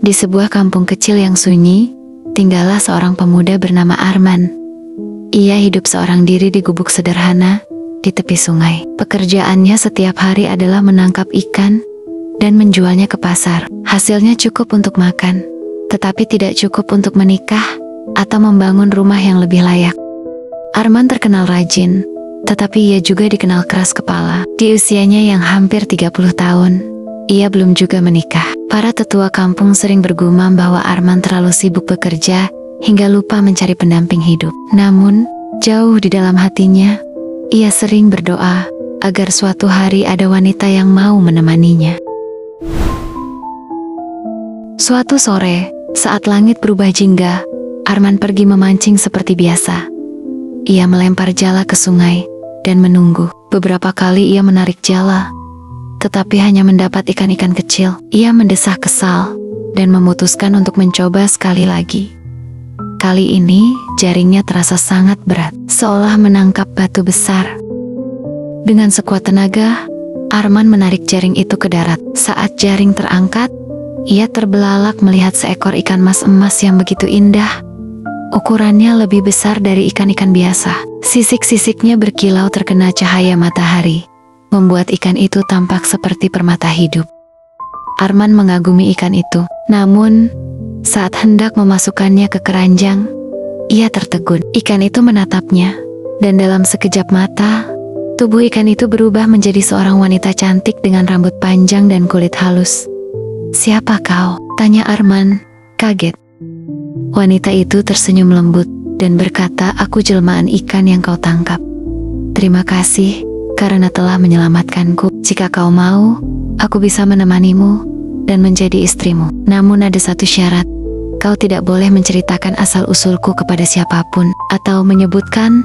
Di sebuah kampung kecil yang sunyi, tinggallah seorang pemuda bernama Arman. Ia hidup seorang diri di gubuk sederhana di tepi sungai. Pekerjaannya setiap hari adalah menangkap ikan dan menjualnya ke pasar. Hasilnya cukup untuk makan, tetapi tidak cukup untuk menikah atau membangun rumah yang lebih layak. Arman terkenal rajin, tetapi ia juga dikenal keras kepala. Di usianya yang hampir 30 tahun, ia belum juga menikah. Para tetua kampung sering bergumam bahwa Arman terlalu sibuk bekerja hingga lupa mencari pendamping hidup. Namun, jauh di dalam hatinya, ia sering berdoa agar suatu hari ada wanita yang mau menemaninya. Suatu sore, saat langit berubah jingga, Arman pergi memancing seperti biasa. Ia melempar jala ke sungai dan menunggu. Beberapa kali ia menarik jala, tetapi hanya mendapat ikan-ikan kecil. Ia mendesah kesal dan memutuskan untuk mencoba sekali lagi. Kali ini, jaringnya terasa sangat berat, seolah menangkap batu besar. Dengan sekuat tenaga, Arman menarik jaring itu ke darat. Saat jaring terangkat, ia terbelalak melihat seekor ikan mas emas yang begitu indah. Ukurannya lebih besar dari ikan-ikan biasa. Sisik-sisiknya berkilau terkena cahaya matahari, membuat ikan itu tampak seperti permata hidup. Arman mengagumi ikan itu. Namun, saat hendak memasukkannya ke keranjang, ia tertegun. Ikan itu menatapnya, dan dalam sekejap mata, tubuh ikan itu berubah menjadi seorang wanita cantik dengan rambut panjang dan kulit halus. "Siapa kau?" tanya Arman, kaget. Wanita itu tersenyum lembut dan berkata, "Aku jelmaan ikan yang kau tangkap. Terima kasih karena telah menyelamatkanku. Jika kau mau, aku bisa menemanimu dan menjadi istrimu. Namun ada satu syarat, kau tidak boleh menceritakan asal-usulku kepada siapapun atau menyebutkan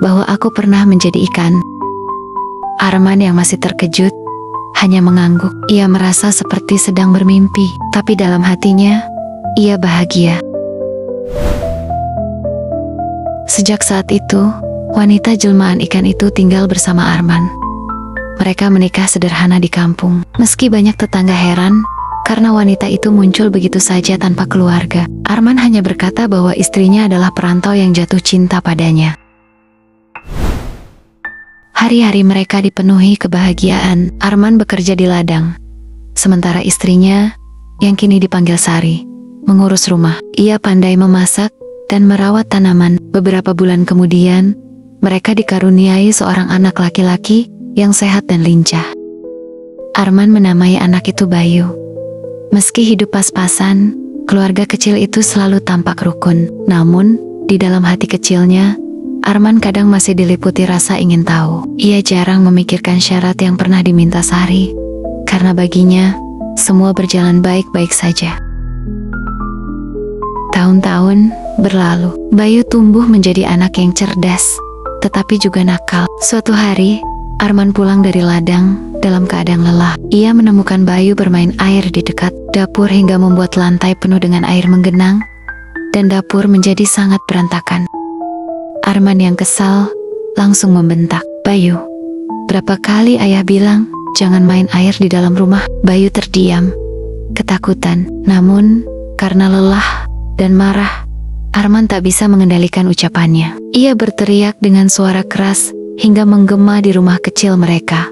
bahwa aku pernah menjadi ikan." Arman yang masih terkejut hanya mengangguk. Ia merasa seperti sedang bermimpi, tapi dalam hatinya, ia bahagia. Sejak saat itu, wanita jelmaan ikan itu tinggal bersama Arman. Mereka menikah sederhana di kampung. Meski banyak tetangga heran, karena wanita itu muncul begitu saja tanpa keluarga. Arman hanya berkata bahwa istrinya adalah perantau yang jatuh cinta padanya. Hari-hari mereka dipenuhi kebahagiaan. Arman bekerja di ladang, sementara istrinya, yang kini dipanggil Sari, mengurus rumah. Ia pandai memasak dan merawat tanaman. Beberapa bulan kemudian, mereka dikaruniai seorang anak laki-laki yang sehat dan lincah. Arman menamai anak itu Bayu. Meski hidup pas-pasan, keluarga kecil itu selalu tampak rukun. Namun, di dalam hati kecilnya, Arman kadang masih diliputi rasa ingin tahu. Ia jarang memikirkan syarat yang pernah diminta Sari, karena baginya, semua berjalan baik-baik saja. Tahun-tahun berlalu. Bayu tumbuh menjadi anak yang cerdas, tetapi juga nakal. Suatu hari, Arman pulang dari ladang dalam keadaan lelah. Ia menemukan Bayu bermain air di dekat dapur hingga membuat lantai penuh dengan air menggenang, dan dapur menjadi sangat berantakan. Arman yang kesal langsung membentak, "Bayu, berapa kali ayah bilang jangan main air di dalam rumah?" Bayu terdiam, ketakutan. Namun, karena lelah dan marah, Arman tak bisa mengendalikan ucapannya. Ia berteriak dengan suara keras hingga menggema di rumah kecil mereka.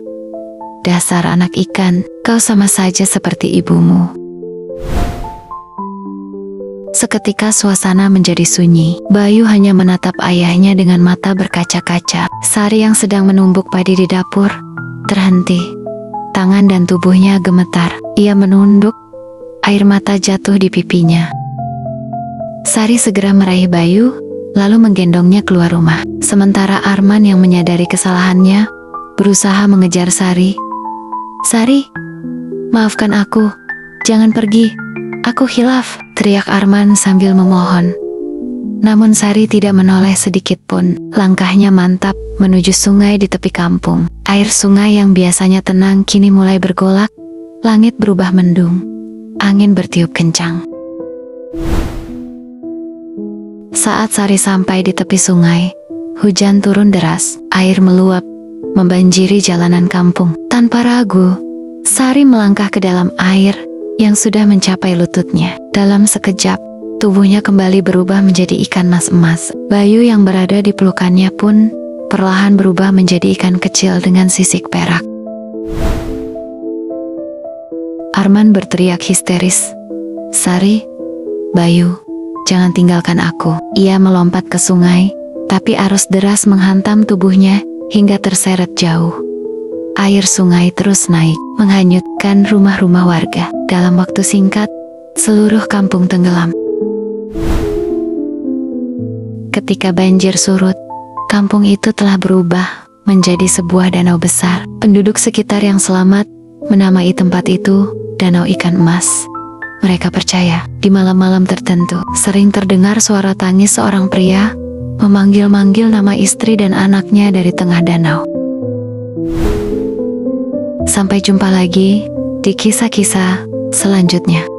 "Dasar anak ikan, kau sama saja seperti ibumu." Seketika suasana menjadi sunyi. Bayu hanya menatap ayahnya dengan mata berkaca-kaca. Sari yang sedang menumbuk padi di dapur terhenti. Tangan dan tubuhnya gemetar. Ia menunduk, air mata jatuh di pipinya. Sari segera meraih Bayu, lalu menggendongnya keluar rumah. Sementara Arman yang menyadari kesalahannya, berusaha mengejar Sari. "Sari, maafkan aku, jangan pergi. Aku khilaf," teriak Arman sambil memohon. Namun Sari tidak menoleh sedikit pun. Langkahnya mantap menuju sungai di tepi kampung. Air sungai yang biasanya tenang kini mulai bergolak. Langit berubah mendung. Angin bertiup kencang. Saat Sari sampai di tepi sungai, hujan turun deras. Air meluap, membanjiri jalanan kampung. Tanpa ragu, Sari melangkah ke dalam air yang sudah mencapai lututnya. Dalam sekejap, tubuhnya kembali berubah menjadi ikan mas emas. Bayu yang berada di pelukannya pun perlahan berubah menjadi ikan kecil dengan sisik perak. Arman berteriak histeris, "Sari, Bayu, jangan tinggalkan aku." Ia melompat ke sungai, tapi arus deras menghantam tubuhnya hingga terseret jauh. Air sungai terus naik, menghanyutkan rumah-rumah warga. Dalam waktu singkat, seluruh kampung tenggelam. Ketika banjir surut, kampung itu telah berubah menjadi sebuah danau besar. Penduduk sekitar yang selamat menamai tempat itu Danau Ikan Emas. Mereka percaya, di malam-malam tertentu, sering terdengar suara tangis seorang pria memanggil-manggil nama istri dan anaknya dari tengah danau. Sampai jumpa lagi di kisah-kisah selanjutnya.